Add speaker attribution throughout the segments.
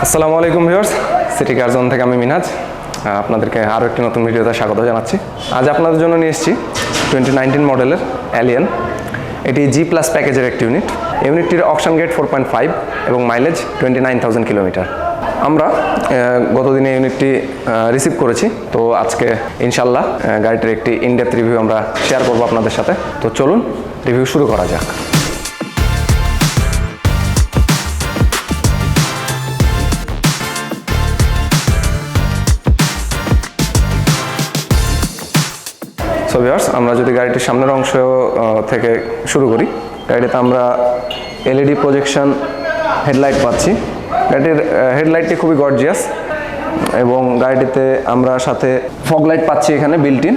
Speaker 1: আসসালামু আলাইকুম viewers, city কার zone থেকে আমি মিনহাজ আপনাদেরকে আরও একটি নতুন ভিডিওতে স্বাগত জানাচ্ছি। আজ আপনাদের জন্য নিয়ে এসেছি 2019 মডেলের অ্যালিয়ান। এটি জি প্লাস প্যাকেজের একটি ইউনিটটির অকশন গেট 4.5 এবং মাইলেজ 29,000 কিলোমিটার। আমরা গতদিনে ইউনিটটি রিসিভ করেছি, তো আজকে ইনশাল্লাহ গাড়িটির একটি ইনডেপথ রিভিউ আমরা শেয়ার করবো আপনাদের সাথে। তো চলুন রিভিউ শুরু করা যাক। সো ভিউয়ার্স, আমরা যদি গাড়িটির সামনের অংশ থেকে শুরু করি, গাড়িতে আমরা এলইডি প্রজেকশন হেডলাইট পাচ্ছি। গাড়িটির হেডলাইটটি খুবই গর্জিয়াস এবং গাড়িটিতে আমরা সাথে ফগ লাইট পাচ্ছি এখানে বিল্ট ইন,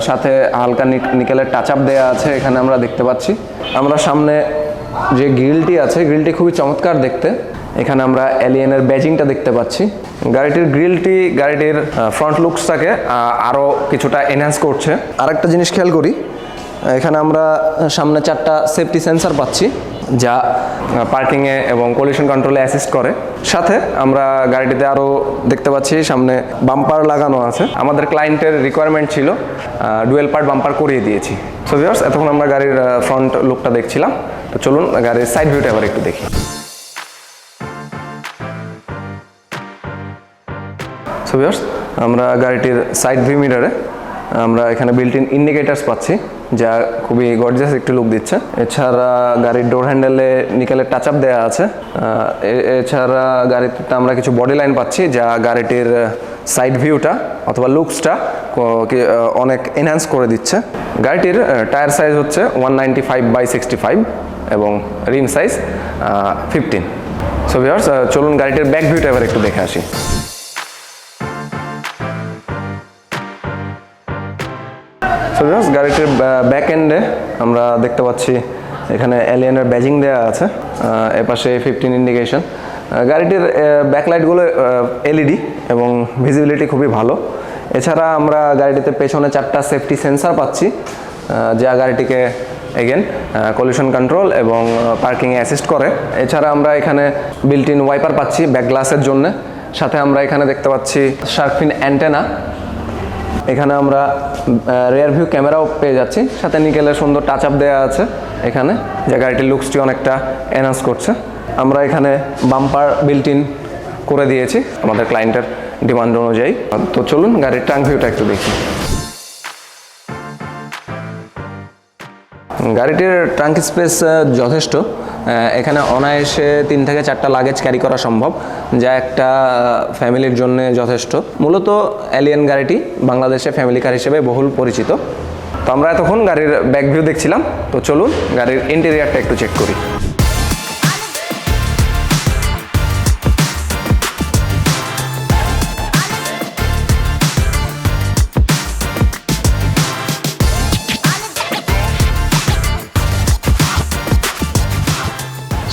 Speaker 1: সাথে হালকা নিকেলের টাচ আপ দেওয়া আছে এখানে আমরা দেখতে পাচ্ছি। আমরা সামনে যে গ্রিলটি আছে, গ্রিলটি খুবই চমৎকার দেখতে। এখানে আমরা অ্যালিয়ানের ব্যাজিংটা দেখতে পাচ্ছি। গাড়িটির গ্রিলটি গাড়িটির ফ্রন্ট লুকসটাকে আরও কিছুটা এনহ্যান্স করছে। আরেকটা জিনিস খেয়াল করি, এখানে আমরা সামনে 4টা সেফটি সেন্সর পাচ্ছি, যা পার্কিংয়ে এবং কলিশন কন্ট্রোলে অ্যাসিস্ট করে। সাথে আমরা গাড়িটিতে আরও দেখতে পাচ্ছি সামনে বাম্পার লাগানো আছে। আমাদের ক্লায়েন্টের রিকোয়ারমেন্ট ছিল, ডুয়েল পার্ট বাম্পার করিয়ে দিয়েছি। সো ভিউয়ার্স, এতক্ষণ আমরা গাড়ির ফ্রন্ট লুকটা দেখছিলাম, তো চলুন গাড়ির সাইড ভিউটা এবার একটু দেখি। সো ভিউয়ার্স, আমরা গাড়িটির সাইড ভিউ মিরারে আমরা এখানে বিল্ট ইন ইন্ডিকেটার্স পাচ্ছি, যা খুবই গর্জিয়াস একটি লুক দিচ্ছে। এছাড়া গাড়ির ডোর হ্যান্ডেলে নিকেলের টাচ আপ দেওয়া আছে। এছাড়া গাড়িতে আমরা কিছু বডি লাইন পাচ্ছি, যা গাড়িটির সাইড ভিউটা অথবা লুকসটা অনেক এনহ্যান্স করে দিচ্ছে। গাড়িটির টায়ার সাইজ হচ্ছে 195/65 এবং রিম সাইজ 15। সো ভিউয়ার্স, চলুন গাড়িটির ব্যাক ভিউটা এবার একটু দেখে আসি। সো ভিউয়ার্স, গাড়িটির ব্যাক এন্ডে আমরা দেখতে পাচ্ছি এখানে অ্যালিয়ানের ব্যাজিং দেওয়া আছে, এপাশে 15 ইন্ডিকেশন। গাড়িটির ব্যাকলাইটগুলো এলইডি এবং ভিজিবিলিটি খুবই ভালো। এছাড়া আমরা গাড়িটিতে পেছনে 4টা সেফটি সেন্সার পাচ্ছি, যা গাড়িটিকে এগেন কলিশন কন্ট্রোল এবং পার্কিংয়ে অ্যাসিস্ট করে। এছাড়া আমরা এখানে বিল্ট ইন ওয়াইপার পাচ্ছি ব্যাক গ্লাসের জন্য। সাথে আমরা এখানে দেখতে পাচ্ছি শার্ক ফিন অ্যান্টেনা। এখানে আমরা রিয়ার ভিউ ক্যামেরাও পেয়ে যাচ্ছি, সাথে নিকেলের সুন্দর টাচ আপ দেওয়া আছে এখানে, যে গাড়িটির লুকসটি অনেকটা এনহান্স করছে। আমরা এখানে বাম্পার বিল্ট ইন করে দিয়েছি আমাদের ক্লায়েন্টের ডিমান্ড অনুযায়ী। তো চলুন গাড়ির ট্রাঙ্ক ভিউটা একটু দেখি। গাড়িটির ট্রাঙ্ক স্পেস যথেষ্ট, এখানে অনায়াসে 3 থেকে 4টা লাগেজ ক্যারি করা সম্ভব, যা একটা ফ্যামিলির জন্য যথেষ্ট। মূলত অ্যালিয়ান গাড়িটি বাংলাদেশে ফ্যামিলি কার হিসেবে বহুল পরিচিত। তো আমরা এতক্ষণ গাড়ির ব্যাক ভিউ দেখছিলাম, তো চলুন গাড়ির ইন্টেরিয়ারটা একটু চেক করি।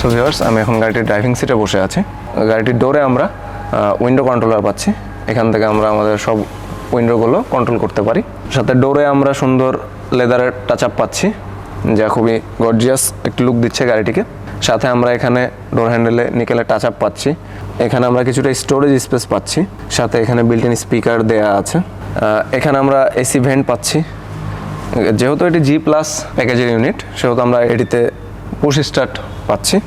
Speaker 1: সো ভিউয়ার্স, আমি এখন গাড়িটির ড্রাইভিং সিটে বসে আছি। গাড়িটির ডোরে আমরা উইন্ডো কন্ট্রোলার পাচ্ছি, এখান থেকে আমরা আমাদের সব উইন্ডোগুলো কন্ট্রোল করতে পারি। সাথে ডোরে আমরা সুন্দর লেদারের টাচ আপ পাচ্ছি, যা খুবই গর্জিয়াস একটি লুক দিচ্ছে গাড়িটিকে। সাথে আমরা এখানে ডোর হ্যান্ডেলে নিকেলের টাচ আপ পাচ্ছি। এখানে আমরা কিছুটা স্টোরেজ স্পেস পাচ্ছি, সাথে এখানে বিল্ট ইন স্পিকার দেওয়া আছে। এখানে আমরা এসি ভেন্ট পাচ্ছি। যেহেতু এটি জি প্লাস প্যাকেজের ইউনিট, সেহেতু আমরা এটিতে পুশ স্টার্ট পাচ্ছি।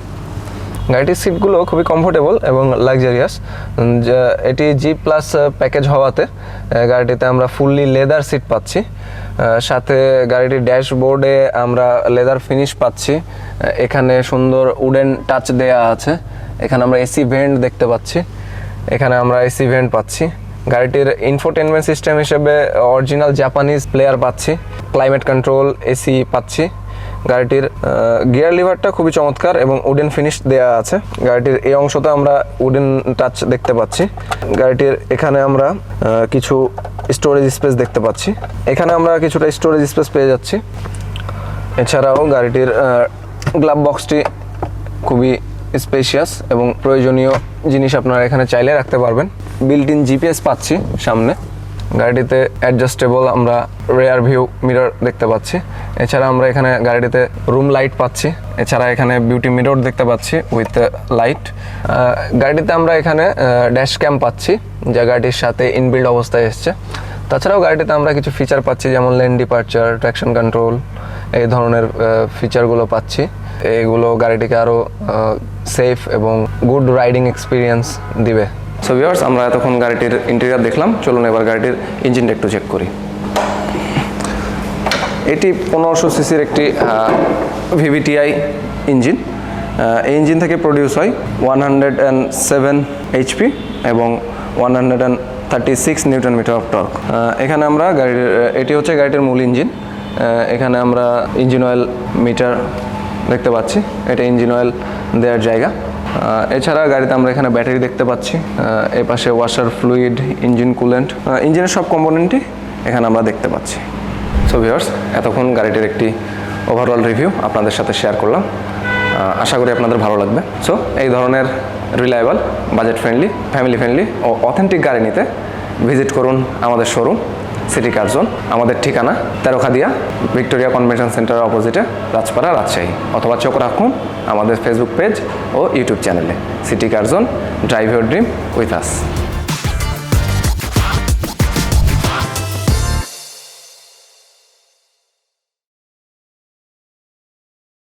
Speaker 1: গাড়িটির সিটগুলো খুবই কমফোর্টেবল এবং লাক্সারিয়াস। এটি জি প্লাস প্যাকেজ হওয়াতে গাড়িটিতে আমরা ফুললি লেদার সিট পাচ্ছি। সাথে গাড়িটির ড্যাশবোর্ডে আমরা লেদার ফিনিশ পাচ্ছি। এখানে সুন্দর উডেন টাচ দেয়া আছে। এখানে আমরা এসি ভেন্ট দেখতে পাচ্ছি, এখানে আমরা এসি ভেন্ট পাচ্ছি। গাড়িটির ইনফোটেনমেন্ট সিস্টেম হিসেবে অরিজিনাল জাপানিজ প্লেয়ার পাচ্ছি, ক্লাইমেট কন্ট্রোল, এসি পাচ্ছি। গাড়িটির গিয়ার লিভারটা খুবই চমৎকার এবং উডেন ফিনিশ দেওয়া আছে। গাড়িটির এই অংশতে আমরা উডেন টাচ দেখতে পাচ্ছি। গাড়িটির এখানে আমরা কিছু স্টোরেজ স্পেস দেখতে পাচ্ছি, এখানে আমরা কিছুটা স্টোরেজ স্পেস পেয়ে যাচ্ছি। এছাড়াও গাড়িটির গ্লাভ বক্সটি খুবই স্পেশিয়াস এবং প্রয়োজনীয় জিনিস আপনারা এখানে চাইলে রাখতে পারবেন। বিল্ট ইন জিপিএস পাচ্ছি সামনে, গাড়িটিতে অ্যাডজাস্টেবল আমরা রেয়ার ভিউ মিরর দেখতে পাচ্ছি। এছাড়া আমরা এখানে গাড়িটিতে রুম লাইট পাচ্ছি। এছাড়া এখানে বিউটি মিরর দেখতে পাচ্ছি উইথ লাইট। গাড়িটিতে আমরা এখানে ড্যাশ ক্যাম পাচ্ছি, যা গাড়িটির সাথে ইনবিল্ড অবস্থায় এসছে। তাছাড়াও গাড়িটিতে আমরা কিছু ফিচার পাচ্ছি, যেমন লেন ডিপারচার, ট্র্যাকশন কন্ট্রোল, এই ধরনের ফিচারগুলো পাচ্ছি। এগুলো গাড়িটিকে আরও সেফ এবং গুড রাইডিং এক্সপিরিয়েন্স দিবে। সো ভিউয়ার্স, আমরা এতক্ষণ গাড়িটির ইন্টেরিয়র দেখলাম, চলুন এবার গাড়িটির ইঞ্জিনটা একটু চেক করি। এটি 1500 সিসির একটি ভিভিটিআই ইঞ্জিন। এই ইঞ্জিন থেকে প্রডিউস হয় 107 এইচপি এবং 136 নিউটন মিটার অফ টর্ক। এখানে আমরা এটি হচ্ছে গাড়িটির মূল ইঞ্জিন। এখানে আমরা ইঞ্জিন অয়েল মিটার দেখতে পাচ্ছি, এটা ইঞ্জিন অয়েল দেওয়ার জায়গা। এছাড়া গাড়িতে আমরা এখানে ব্যাটারি দেখতে পাচ্ছি, এই পাশে ওয়াশার ফ্লুইড, ইঞ্জিন কুলেন্ট, ইঞ্জিনের সব কম্পোনেন্টই এখানে আমরা দেখতে পাচ্ছি। সো ভিউয়ার্স, এতক্ষণ গাড়িটির একটি ওভারঅল রিভিউ আপনাদের সাথে শেয়ার করলাম। আশা করি আপনাদের ভালো লাগবে। সো এই ধরনের reliable, budget friendly, family friendly ও অথেন্টিক গাড়ি নিতে ভিজিট করুন আমাদের শোরুম সিটি কার জোন। আমাদের ঠিকানা তেরোখাদিয়া ভিক্টোরিয়া কনভেনশন সেন্টারের অপোজিটে, রাজপাড়া, রাজশাহী। অথবা চোখ রাখুন আমাদের ফেসবুক পেজ ও ইউটিউব চ্যানেলে, city car zone, drive your dream with us.